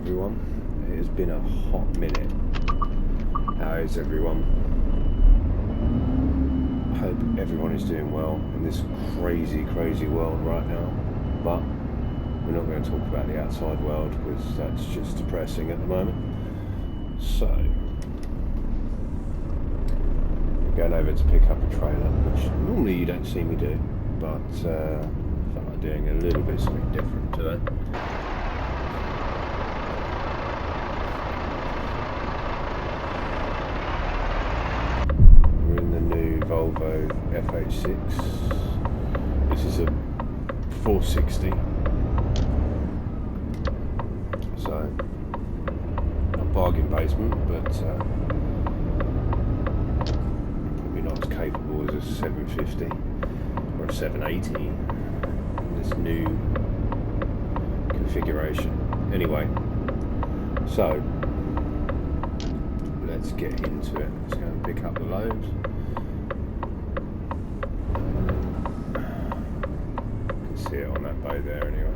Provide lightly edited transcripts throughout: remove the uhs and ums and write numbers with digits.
everyone. It has been a hot minute. How is everyone? I hope everyone is doing well in this crazy world right now. But we're not going to talk about the outside world because that's just depressing at the moment. So, going over to pick up a trailer, which normally you don't see me do, but I felt like doing a little bit something different today. We're in the new Volvo FH6. This is a 460. So, not bargain basement, but probably not as capable as a 750 or a 780 in this new configuration. Anyway, so let's get into it. Let's go and pick up the load. You can see it on that boat there anyway.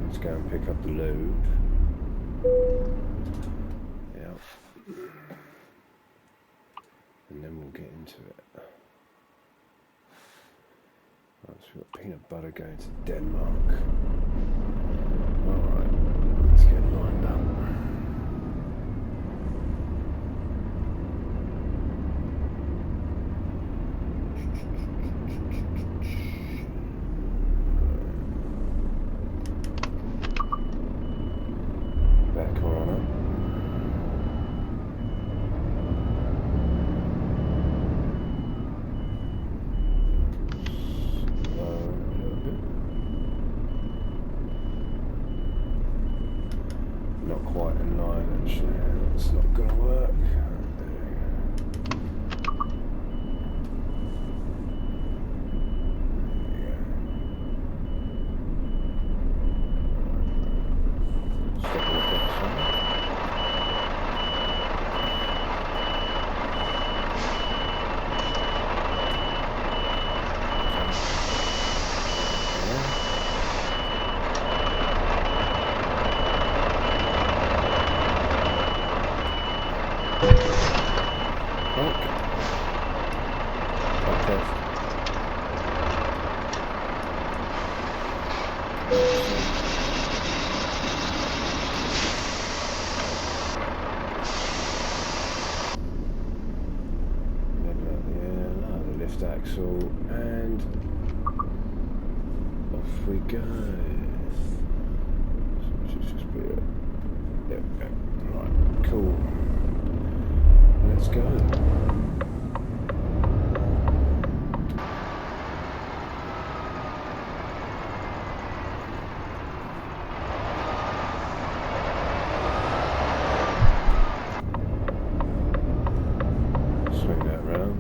Let's go and pick up the load. Yeah. And then we'll get into it. Right, so we've got peanut butter going to Denmark. Alright, let's get lined up. Not quite in line actually, it's not going to work. Axle and off we go. Just be it. There we go. Right, cool. Let's go. Swing that round.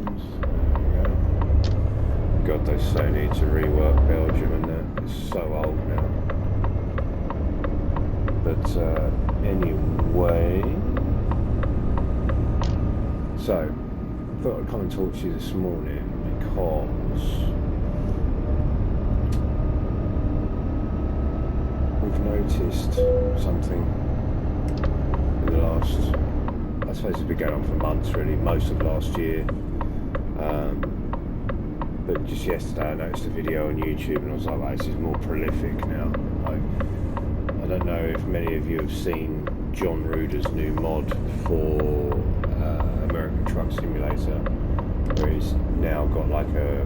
God, they so need to rework Belgium and that. It's so old now. But anyway, so I thought I'd come and talk to you this morning because we've noticed something in the last, I suppose it's been going on for months really, most of last year. But just yesterday I noticed a video on YouTube and I was like, wow, this is more prolific now. I don't know if many of you have seen John Ruder's new mod for American Truck Simulator, where he's now got like a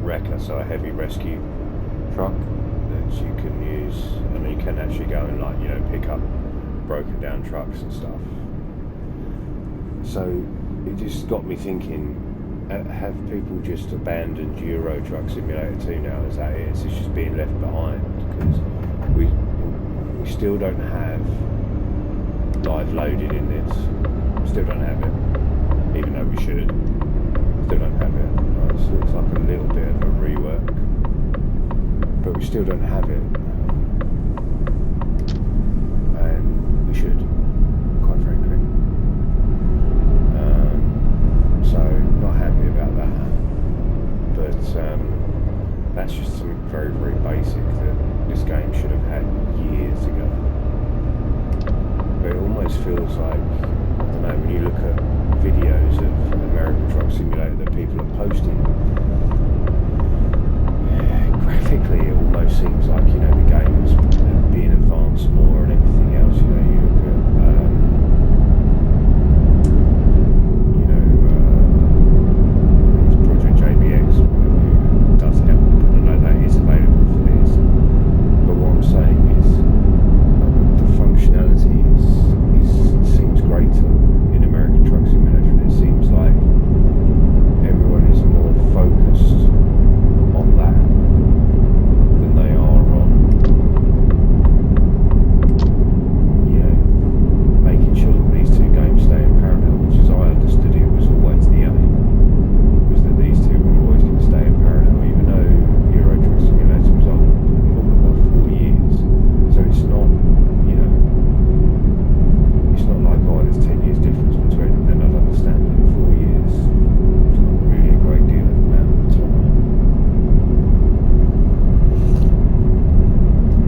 wrecker, so a heavy rescue truck that you can use, and you can actually go and like, you know, pick up broken down trucks and stuff. So it just got me thinking, have people just abandoned Euro Truck Simulator 2 now? Is that it? It's just being left behind? Because we still don't have live loading in this. Still don't have it, even though we should. Still don't have it. So it's like a little bit of a rework, but we still don't have it, and we should, quite frankly. So not happy about that, but that's just something very basic that this game should have had years ago. almost feels like, I don't know, when you look at videos of American Truck Simulator that people are posting, graphically it almost seems like, you know, the game's being advanced more and everything else. You know, you look at Project JBX does help. I don't know that is available for this, but what I'm saying is the functionality seems greater in American Truck Simulator. It seems like everyone is more focused on that than they are on, you know, making sure that these two games stay in parallel, which, as I understood it, was always the aim, was that these two were always going to stay in parallel, even though Euro Truck Simulator was old, about 4 years, so it's not, you know, it's not like, oh, there's 10 years difference between them, then I'd understand it. 4 years, it's not really a great deal of amount of time.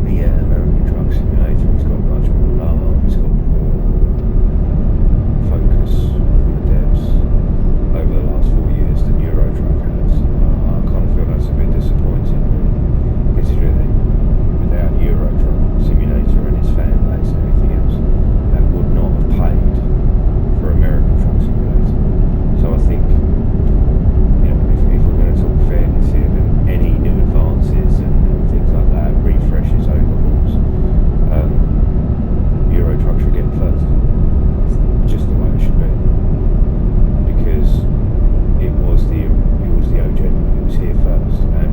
But yeah, American Truck Simulator has got much more love, it's got more focus from the devs over the last 4 years than Euro Truck has. I kind of feel that's a bit disappointing, considering that without Euro Truck Simulator and its fan base and everything else, that would not have paid for American Truck Simulator. So I think, you know, if we're going to talk fairness here, then any new advances and things like that, refreshes, overhauls, Euro Truck should get first. Just the way it should be, because it was the OG. It was here first, and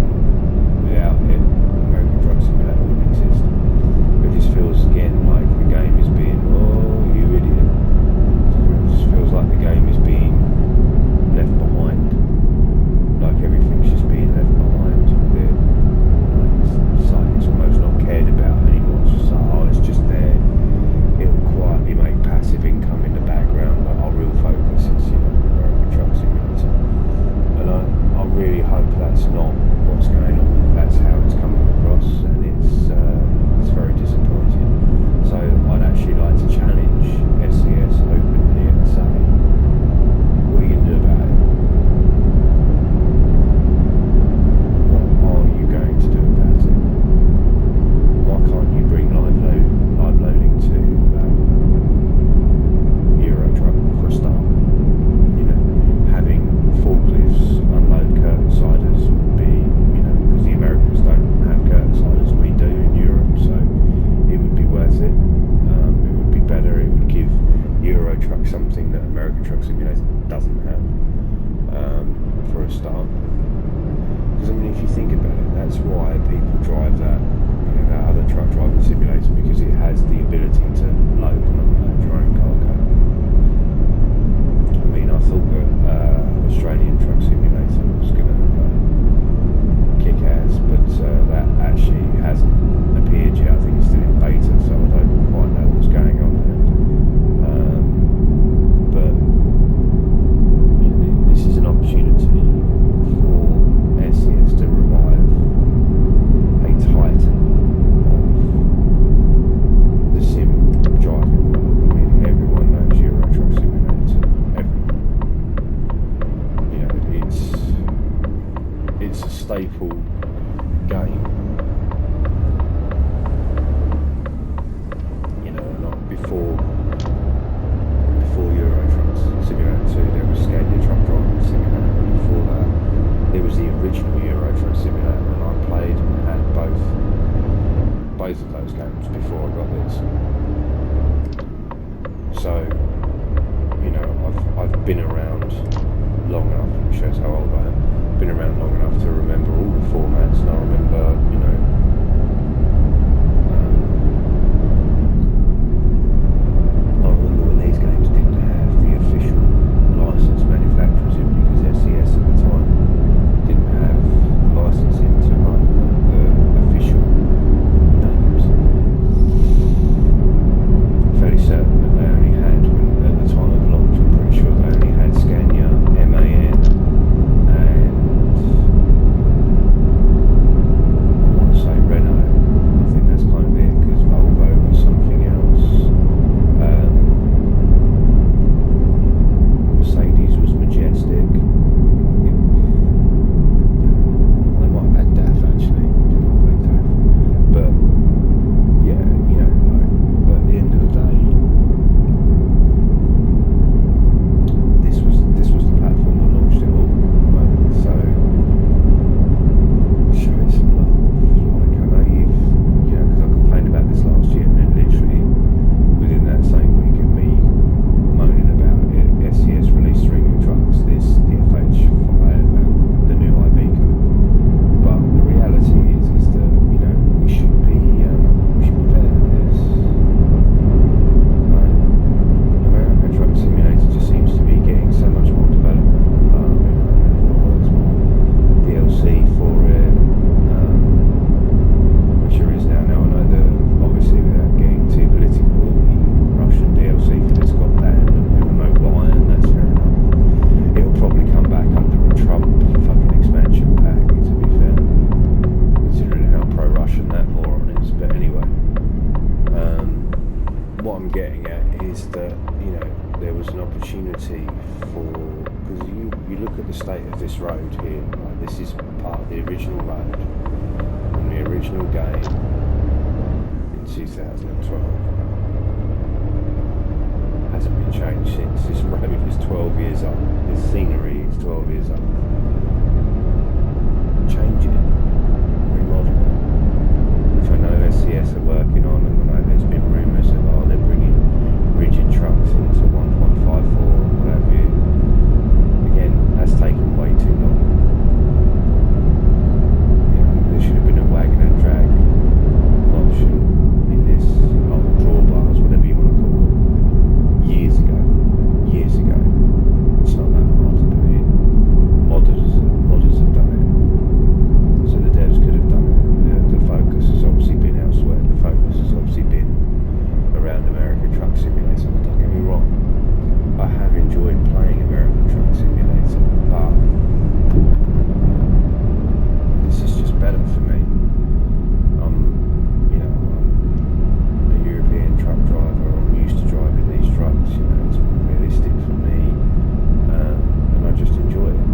without it, American Truck Simulator wouldn't exist. It just feels again like the game is being, oh, you idiot. It just feels like the game is being left behind. Like everything's just being left behind with it. It's like it's almost not cared about anymore. It's just like, oh, it's just there. It'll quietly make passive income in the background, but our real focus is, you know, American Truck Simulator. And I really hope that's not what's going on. That's how it's coming across, and it's very disappointing. So I'd actually like to challenge SCS openly and say, what are you going to do about it? What are you going to do about it? Why can't you bring live loading to Euro Truck for a start? You know, having forklifts unload curtain siders would be, you know, because the Americans don't have curtain siders, we do in Europe, so it would be worth it. It would be better. It would give Euro Truck something that American Truck Simulator doesn't have, for a start. Because I mean, if you think about it, that's why people drive that, you know, that other truck driving simulator, because it has the ability to load and unload your own cargo. I mean, I thought that Australian Truck Simulator was going to kick ass, but that actually hasn't appeared yet. I think it's still in beta, so I don't quite know what's going on there. But this is an opportunity for SCS to revive a titan of the sim what I'm getting at is that, you know, there was an opportunity for, because you look at the state of this road here, like this is part of the original road from the original game in 2012. Hasn't been changed since. This road is 12 years old. This scenery is 12 years old. Change it, remodel it, which I know SCS are working on, and I know there's been rumours that they're bringing rigid trucks into 1.54 or what have you. Again, that's taken way too long. You know, there should have been a wagon and drag option in this, drawbars, whatever you want to call it, years ago. It's not that hard to put in. Modders have done it. So the devs could have done it. The focus has obviously been elsewhere. The focus has obviously been around American Truck Simulator. Don't get me wrong, I have enjoyed playing American Truck Simulator, but this is just better for me. I'm a European truck driver. I'm used to driving these trucks. You know, it's realistic for me, and I just enjoy it.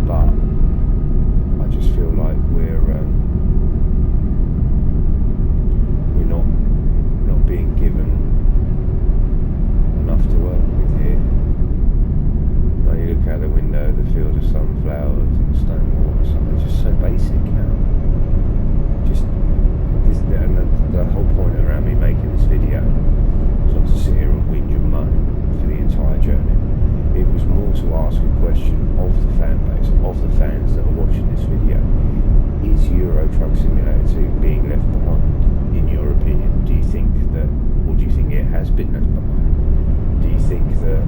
But I just feel like we're not being given enough to work with here. Like you look out the window, the field of sunflowers and stone wall, it's just so basic now. And the whole point around me making this video was not to sit here and whinge and moan for the entire journey. It was more to ask a question of the fan base, of the fans that are watching this video. Is Euro Truck Simulator 2 being left behind, in your opinion? Do you think that, or do you think it has been left behind? Do you think that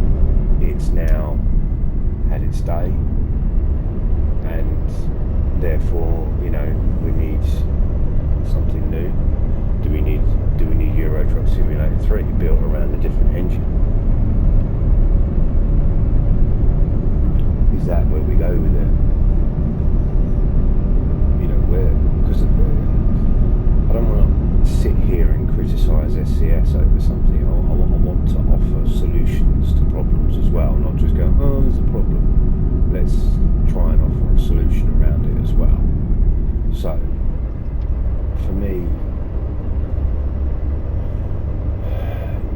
it's now had its day, and therefore, you know, we need something new? Do we need Euro Truck Simulator 3 built around a different engine? Is that where we go with it? You know, because I don't want to sit here and criticise SCS over something. I want to offer solutions to problems as well, not just go, oh, there's a problem. Let's try and offer a solution around it as well. So, for me,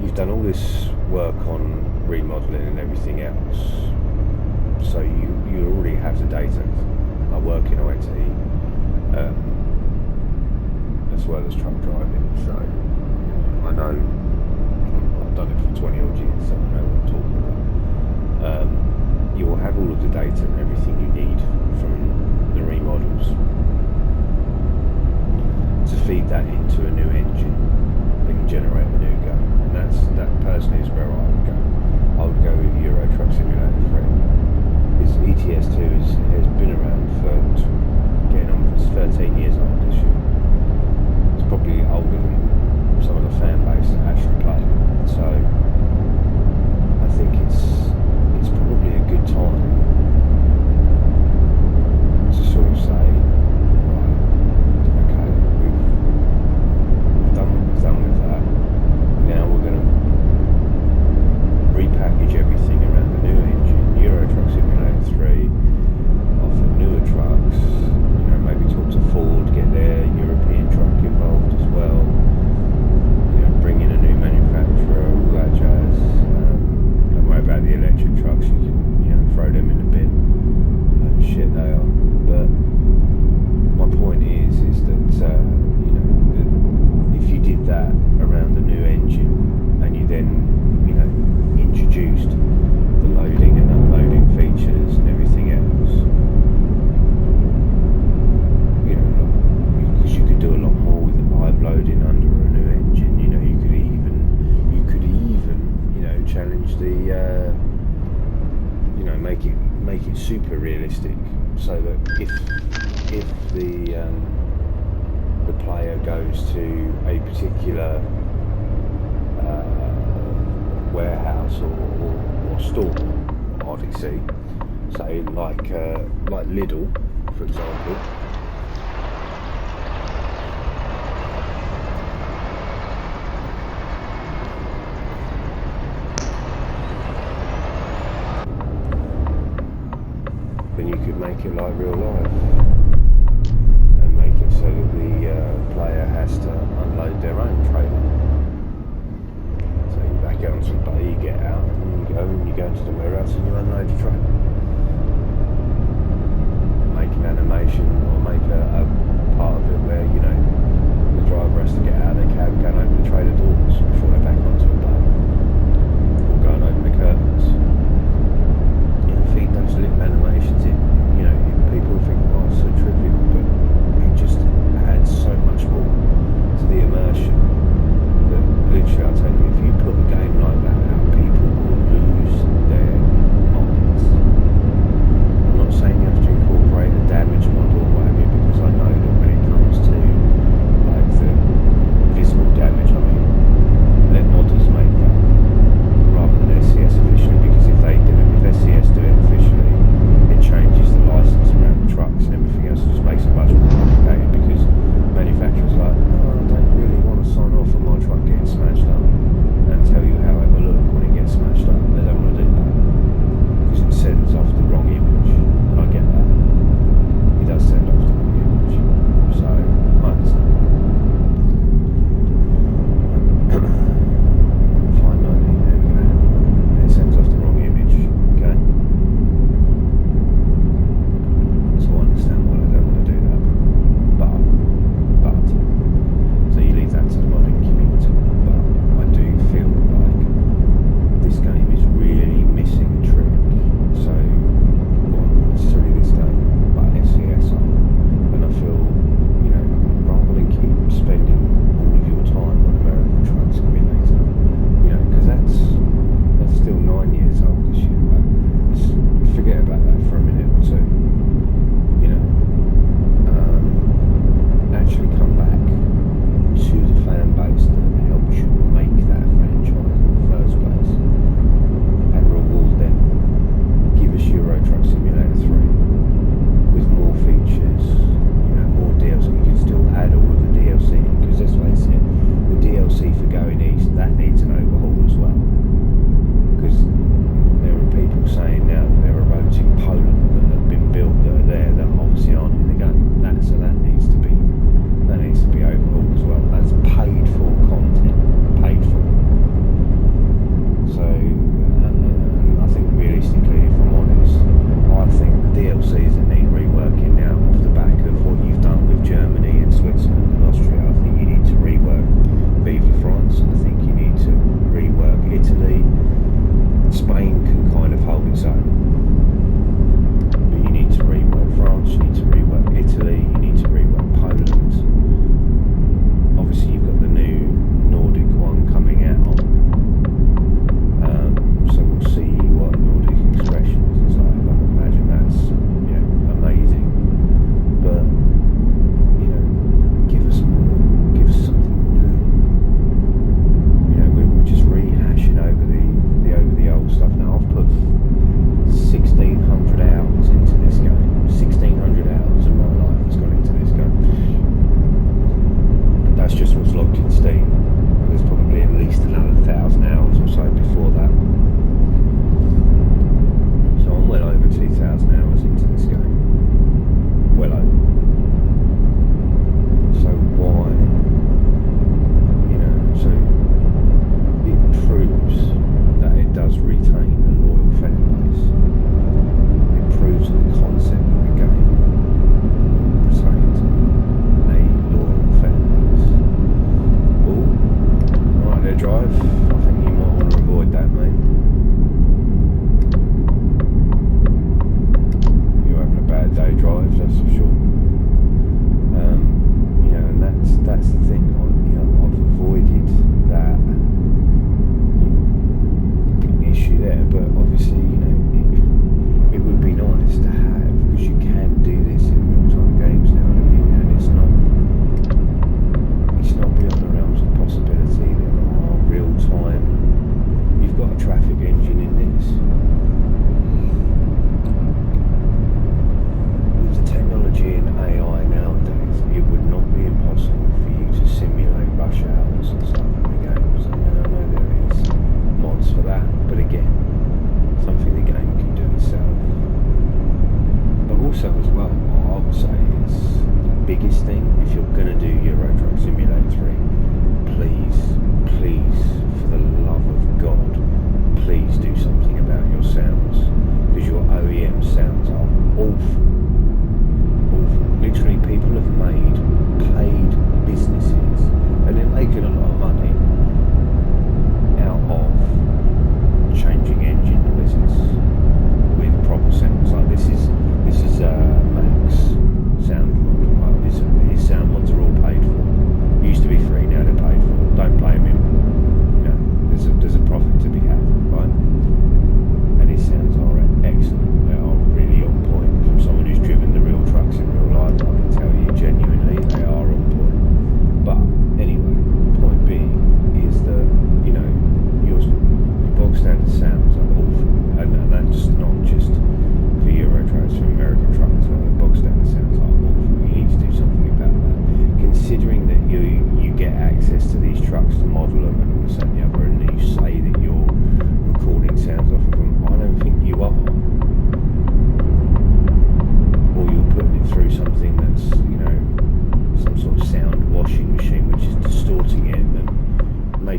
you've done all this work on remodelling and everything else, so you already have the data. I work in IT, as well as truck driving, so I know, I've done it for 20 odd years, so I know what I'm talking about. You will have all of the data and everything you need from the remodels to feed that into a new engine that can generate a new go, and that personally is where I would go. I would go with Euro Truck Simulator 3. Because ETS2 has been around for getting on for 13 years old this year. It's probably older than some of the fan base that actually play it. So I think it's probably a good time to sort of say, right, okay, we've done what we've done with that. Now we're going to repackage everything around the new engine, Euro Truck Simulator 3, offer newer trucks, you know, maybe talk to Ford, get their European truck involved as well, you know, bring in a new manufacturer, all that jazz. Don't worry about the electric trucks, you can, you know, throw them in the bin, like shit they are. But my point is that, you know, if you did that around the new engine, and you then, you know, introduced the loading and unloading features and everything else, you know, because you could do a lot more with the live loading under a new engine. You know, you could even, you know, challenge the, you know, make it super realistic, so that if the player goes to a particular warehouse or store, obviously, say like Lidl, for example, make it like real life and make it so that the player has to unload their own trailer. So you back it onto the bay, you get out, and you go into the warehouse and you unload your trailer. Make an animation or make a part of it where, you know, the driver has to get out of their cab, go and open the trailer doors before they back onto a bay. Or go and open the curtains. You know, feed those little animations in. You know, people think, oh, it's so trivial, but it just adds so much more to the immersion that literally, I'll tell you, if you put a game like that out, people will lose their minds. I'm not saying you have to incorporate a damage model or whatever, because I know that when it comes to like the visible damage, I mean, let modders make that rather than SCS officially, because if SCS do it officially, it changes the license around the trucks and everything else. It just makes it much more complicated, because manufacturers are like, oh, I don't really want to sign off on my truck getting smashed up and tell you how it will look when it gets smashed up. They don't want to do that because it sends off the wrong image, and I get that. It does send off the wrong image, so I understand. Fine, 90, there we go. It sends off the wrong image, okay? So I understand why they don't want to do that. But, so you leave that to the modding community. But I do feel like this game is really missing a trick. So, well, not necessarily this game, but SCS are. And I feel, you know, rather than keep spending all of your time on American Truck Simulator, you know, because that's still 9 years old this year, right? Just forget about that for a minute or two. You know, actually come back to the fan base that helped you make that franchise in the first place and reward them. Give us Euro Truck Simulator 3 with more features, you know, more DLC. You can still add all of the DLC, because let's face it, the DLC for Going East, that needs an overhaul as well, because there are people saying now that there are roads in Poland that have been built that are there that obviously aren't in the game. So that needs to be overhauled as well. That's paid for content, paid for. So I think realistically, if I'm honest, I think the DLCs that need reworking now off the back of what you've done with Germany and Switzerland and Austria. I think you need to rework Viva France. I think you need to rework Italy. Spain can kind of hold its own. But you need to rework France, you need to rework Italy, you need to rework Poland. Obviously you've got the new Nordic one coming out. So we'll see what Nordic Expressions is like. I can imagine that's, you know, amazing. But, you know, give us more, give us something new. You know, we're just rehashing over the old stuff now. I've put 1,600 hours into this game. 1,600 hours of my life has gone into this game. That's just what's logged in Steam. There's probably at least another 1,000 hours or so before that. So I'm well over 2,000 hours into this game. Well over. So why, you know, so it proves that it does retain a loyal fan base. It proves that the concept of the game retains a loyal fan base. All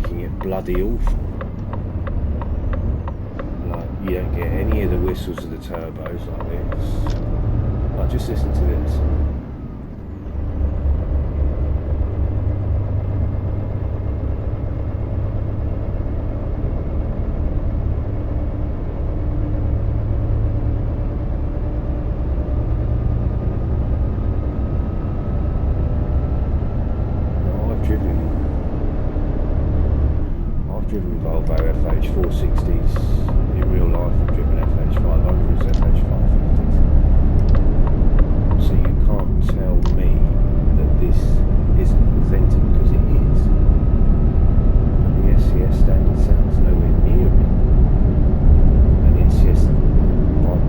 making it bloody awful. Like, you don't get any of the whistles of the turbos like this. Like, just listen to this. I've driven Volvo FH460s in real life. I've driven FH500s, FH550s. So you can't tell me that this isn't authentic, because it is. But the SCS standard sounds nowhere near it. And the SCS,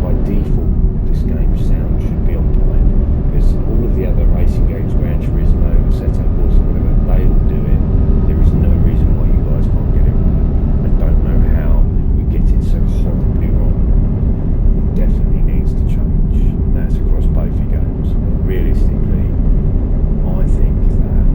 by default, this game's sound should be on point, because all of the other racing games, Gran Turismo, Setup Wars, whatever, they all do it. There is no reason why you guys can't get it right. I don't know how you get it so horribly wrong. It definitely needs to change. That's across both your games. But realistically, I think that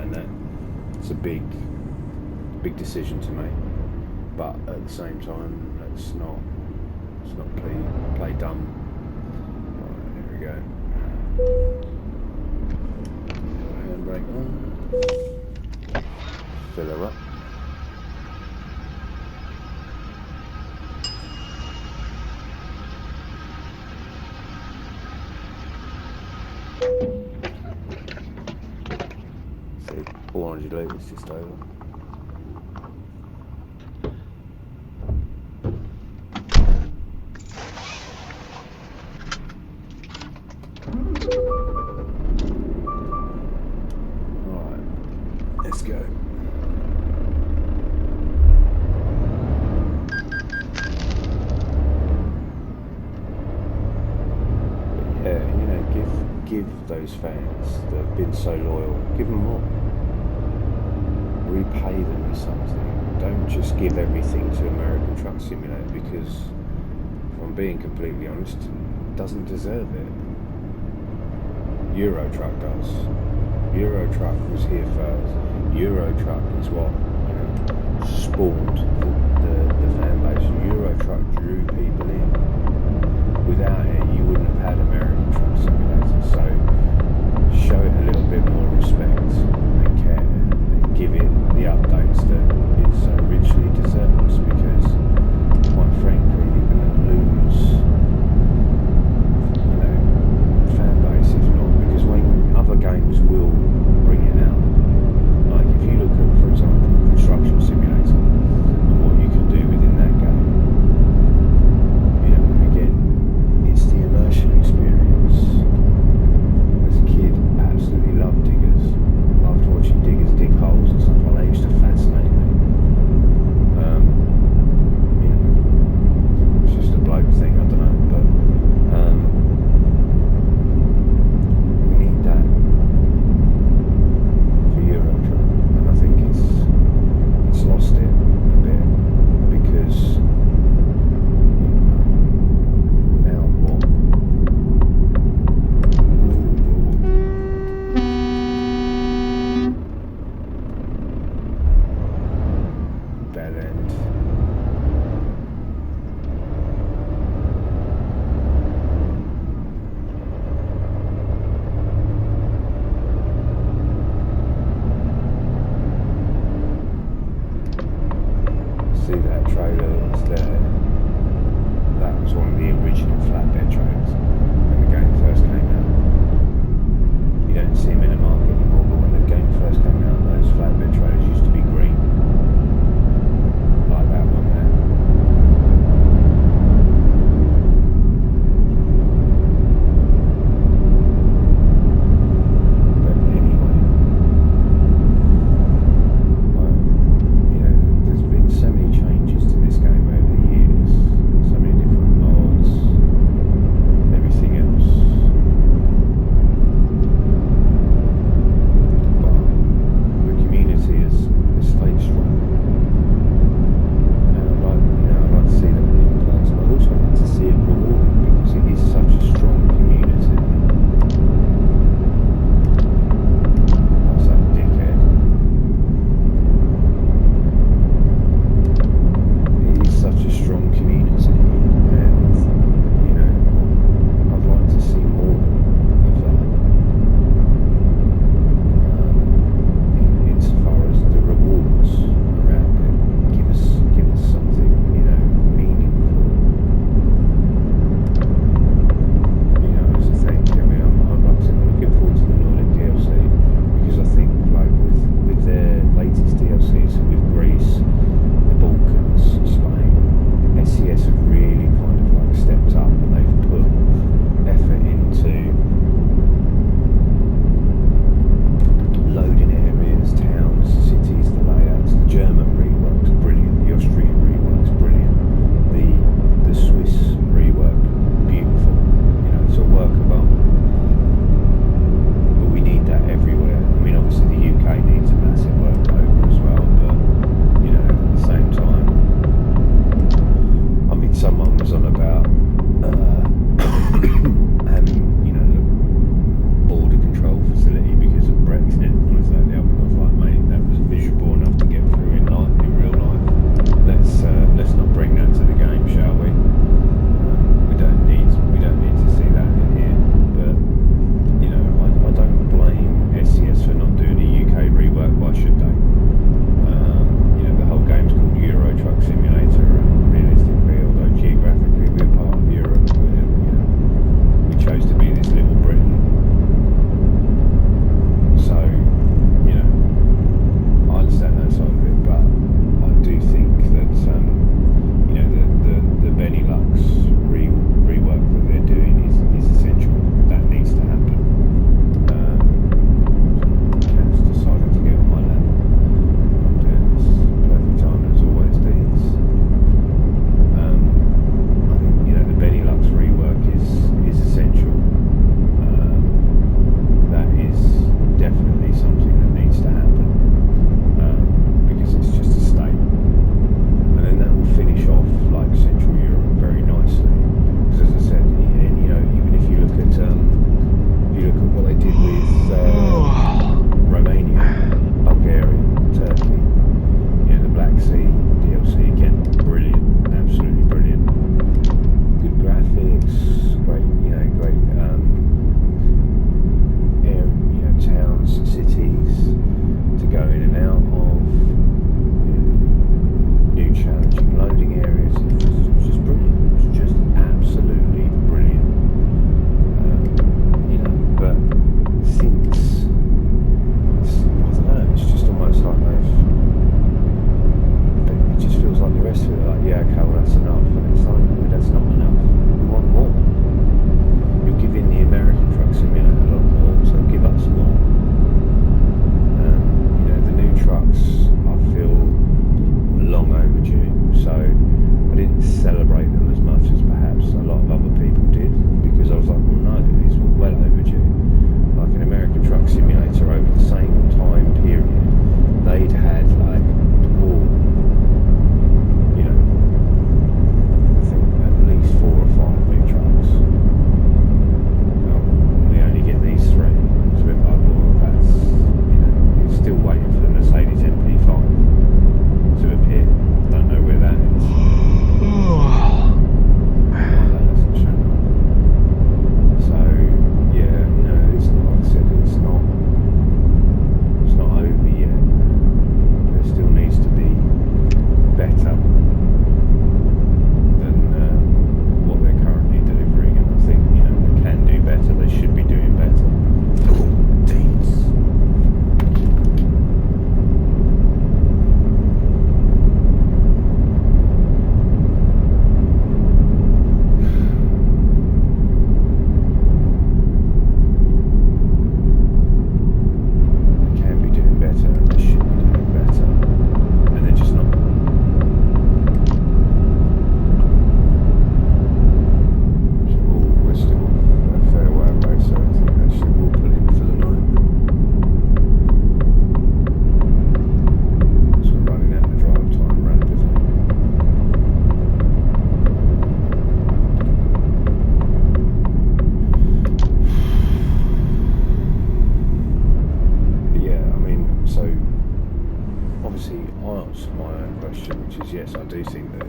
understand that. It's a big decision to make, but at the same time, let's not play dumb. Right, here we go. Handbrake on. Fill her up. See, 400 litres just over. Right, let's go. Give those fans that have been so loyal, give them more. Repay them with something. Don't just give everything to American Truck Simulator, because, if I'm being completely honest, it doesn't deserve it. Euro Truck does. Euro Truck was here first. Euro Truck is what, spawned the fan base. Euro Truck drew people in. Without it, you wouldn't have had American Truck Simulator. So show it a little bit more respect and care, and give it the updates that it so richly deserves, because quite frankly you're going to lose fan base if not, because when other games will bring it out, like if you look at, for example, Construction Simulator and what you can do within that game, again, it's the immersion experience. As a kid, absolutely loved diggers. Loved watching diggers dig holes and stuff like that. It used to fascinate me. It's just a bloke thing, I don't know, but we need that for Euro Truck, and I think it's lost it a bit, because now what? Bad end. See that trailer that's there? That was one of the original flatbed trailers when the game first came out. You don't see them in the market anymore, but when the game first came out, those flatbed trailers used to be green. Like that one there. But anyway, there's been so many changes to this game over the years, so many different mods, answer my own question, which is yes, I do think that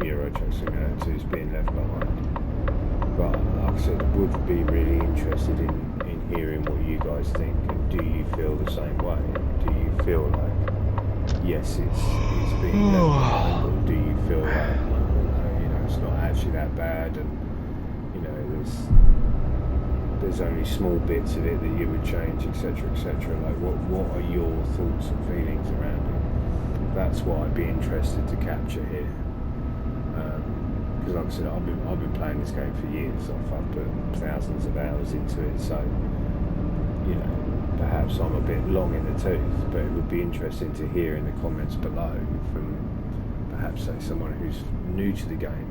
Euro Truck Simulator 2 is being left behind. But like I said, I would be really interested in hearing what you guys think. And do you feel the same way? Do you feel like yes, it's being left behind, or do you feel like it's not actually that bad, and there's only small bits of it that you would change, etc., etc. Like, what are your thoughts and feelings around it? That's what I'd be interested to capture here. Because like I said, I've been playing this game for years. I've put thousands of hours into it, so perhaps I'm a bit long in the tooth, but it would be interesting to hear in the comments below from perhaps say someone who's new to the game,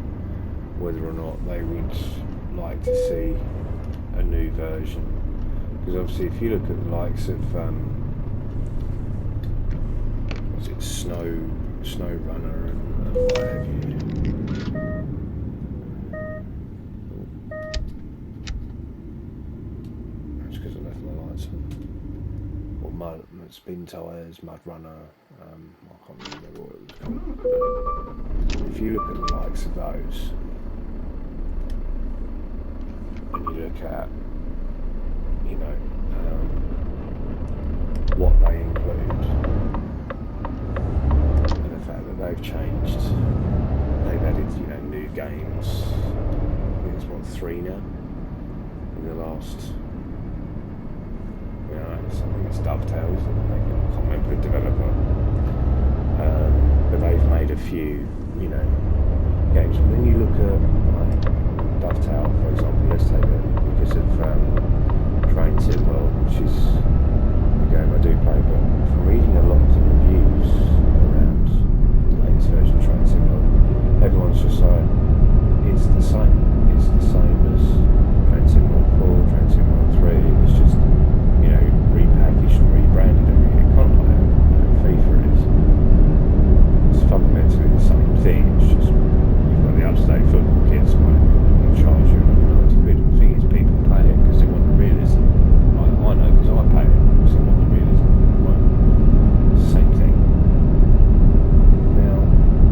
whether or not they would like to see a new version. Because obviously if you look at the likes of what's it, Snow Runner and what have you. That's because I left my lights on. Or Spin Tires, Mud Runner, I can't remember what it was called. But if you look at the likes of those, and you look at what they include, and the fact that they've changed, they've added new games. I think it's 3 now in the last. I think it's Dovetails. I can't remember the developer, but they've made a few games. But then you look at Dovetail, for example. Let's take it because of Train Sim World, which is a game I do play, but from reading a lot of the reviews around the latest version of Train Sim World, everyone's just like, it's the same. It's the same as Train Sim World 4, Train Sim World 3. It's just repackaged and rebranded everything. Kind of like FIFA is. It's fundamentally the same thing. It's just you've got the up-to-date football kits, charge you £90. The thing is, people pay it because they want the realism. I know because I pay it because I want the realism. Right? Same thing. Now,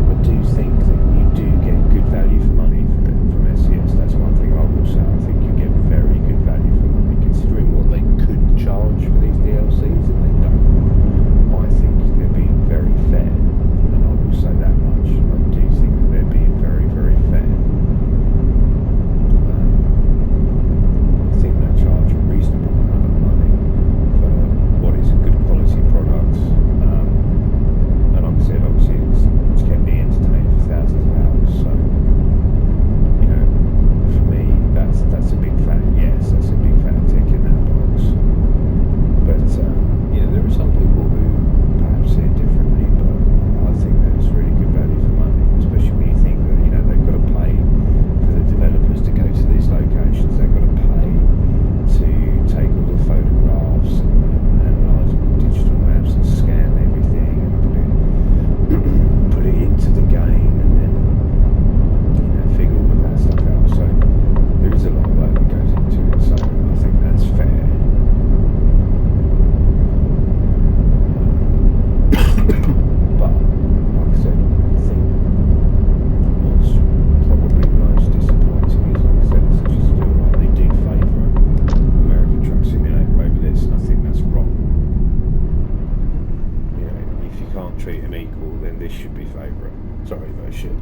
I do think that you do get good value for money from SCS. That's one thing I will say. I think you get very good value for money, considering what they could charge for these DLCs, and they don't. I think they're being very fair, and I will say that much. I do think that they're being very, very fair. I think they charge a reasonable amount of money for what is a good quality product. And like I said, obviously it's kept me entertained for thousands of hours. So, for me, that's a big fat yes. That's a big fat tick in that box. But there are some people who perhaps see it differently. But I think that it's really good value for money, especially when you think that they've got to pay for the developers to go to these locations. They've got to pay to take all the photographs and analyse digital maps and scan everything and put it into the game, and then figure all of that stuff out. So there is a lot of work that goes into it. So I think that's fair. But like I said, I think what's probably most disappointing is, like I said, I just feel like they do favour American Truck Simulator over this, and I think that's wrong. If you can't treat them equal, then this should be favourite. Sorry, but shit.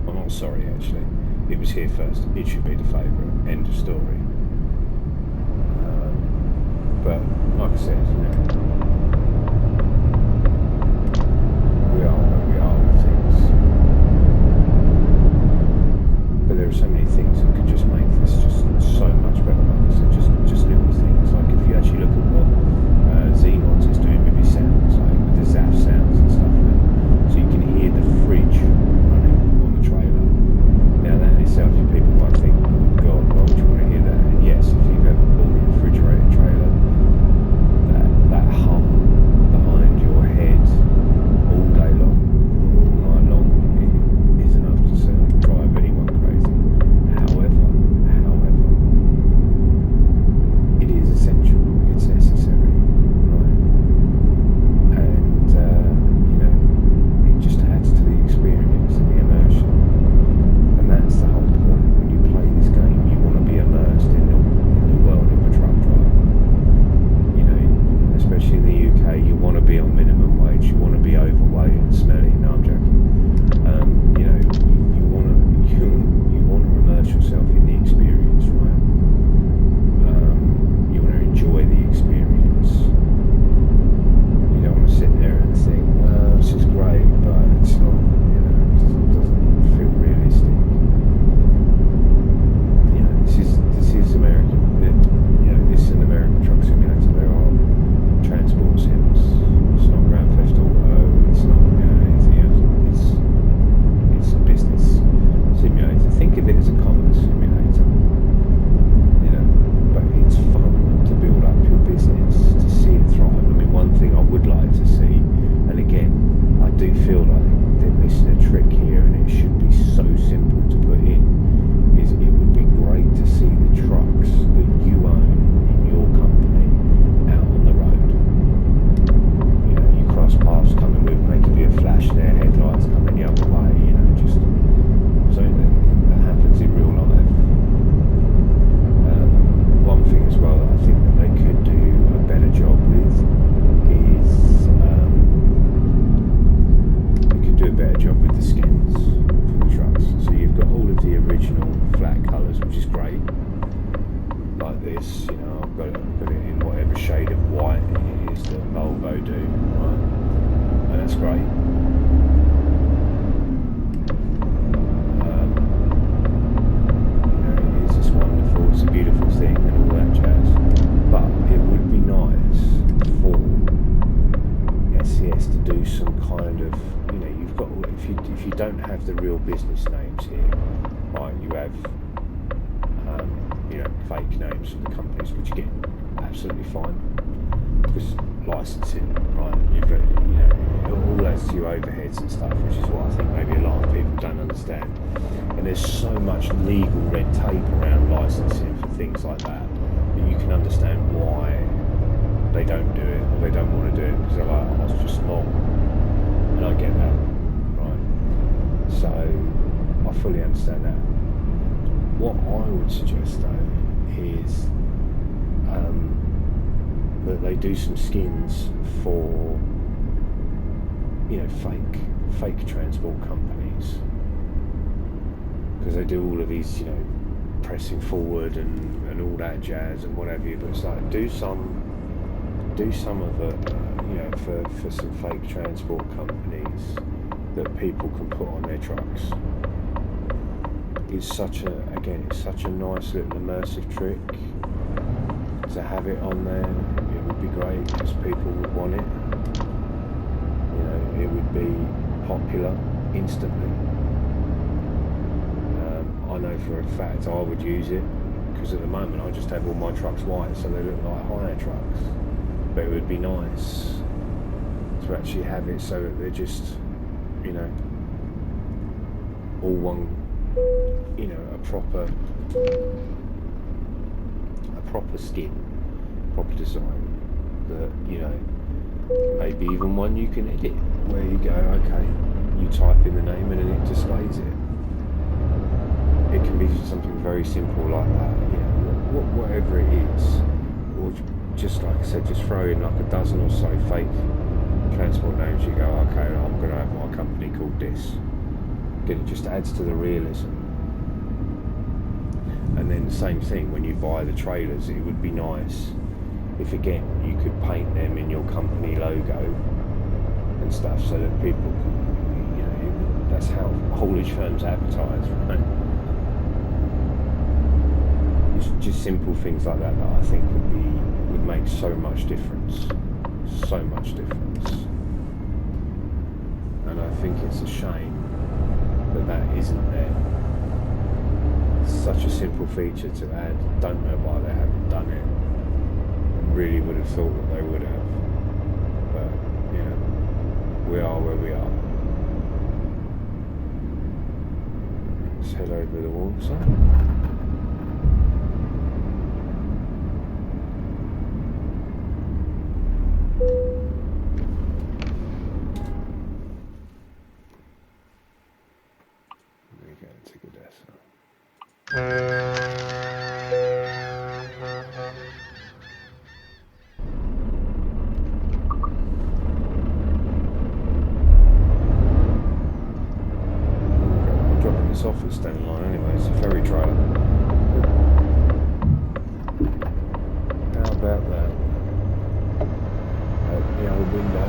I'm not sorry, actually. It was here first. It should be the favourite. End of story. But like I said, we are where we are with things. But there are so many things that could just make this just so much better. Like I said, just little things. Like if you actually look at what Z-Mods is doing with his sounds, like with the ZAF sounds and stuff now, so you can hear the fridge running on the trailer. Now that in itself, people might think, God, why would you want to hear that? And yes, if you've ever bought a refrigerated trailer, that hum looks great. It's just wonderful, it's a beautiful thing and all that jazz. But it would be nice for SES to do some kind of, you've got, if you don't have the real business names here, right, you have, fake names for the companies, which again, absolutely fine, because licensing, right, you've got, all adds to your overheads and stuff, which is what I think maybe a lot of people don't understand. And there's so much legal red tape around licensing for things like that you can understand why they don't do it, or they don't want to do it, because they're like, oh, it's just long. And I get that, right? So I fully understand that. What I would suggest though is that they do some skins for fake transport companies, because they do all of these pressing forward and all that jazz and whatever you, but it's like do some of it for some fake transport companies that people can put on their trucks. It's such a nice little immersive trick to have it on there. It would be great because people would want it. It would be popular instantly. I know for a fact I would use it, because at the moment I just have all my trucks white so they look like hire trucks. But it would be nice to actually have it so that they're just, all one, a proper skin, proper design, that, maybe even one you can edit, where you go, okay, you type in the name and then it displays it. It can be something very simple like that, whatever it is, or just like I said, just throw in like a dozen or so fake transport names. You go, okay, I'm going to have my company called this. It just adds to the realism. And then the same thing when you buy the trailers, it would be nice if again you could paint them in your company logo and stuff, so that people can, that's how haulage firms advertise, right? Just simple things like that I think would make so much difference, and I think it's a shame that isn't there. It's such a simple feature to add. Don't know why they haven't done it. Really would have thought that they would have, but we are where we are. Let's head over the water. Off at Standing Line anyway, it's a ferry trailer. How about that? Open the old window.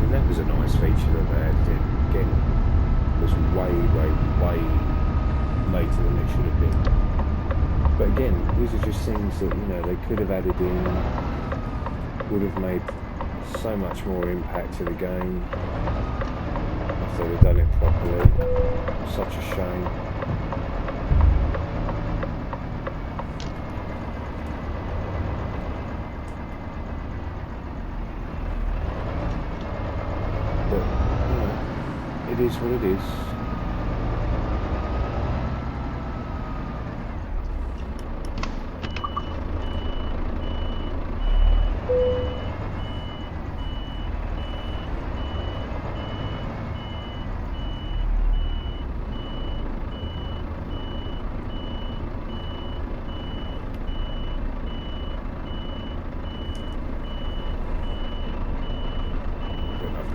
And that was a nice feature that they added in. Again, it was way later than it should have been. But again, these are just things that they could have added in, would have made so much more impact to the game if they'd have done it properly. Such a shame. But it is what it is.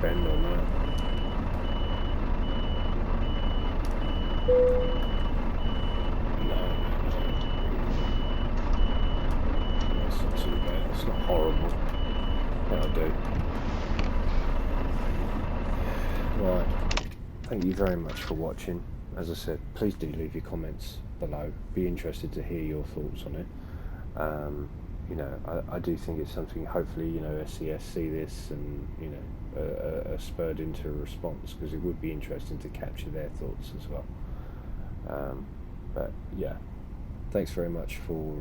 Bend on that. horrible. That'll do. Right. Thank you very much for watching. As I said, please do leave your comments below. Be interested to hear your thoughts on it. You know, I do think it's something, hopefully, you know, SES see this and, you know, spurred into a response, because it would be interesting to capture their thoughts as well. But yeah, thanks very much for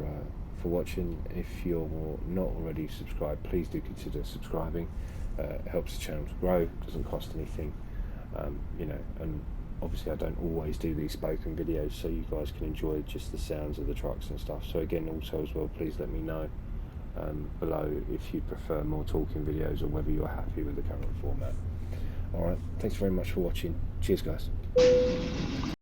watching. If you're not already subscribed, please do consider subscribing. It helps the channel to grow, doesn't cost anything. You know, and obviously I don't always do these spoken videos, so you guys can enjoy just the sounds of the trucks and stuff. So again, also as well, please let me know below if you prefer more talking videos or whether you're happy with the current format. Alright, thanks very much for watching. Cheers guys.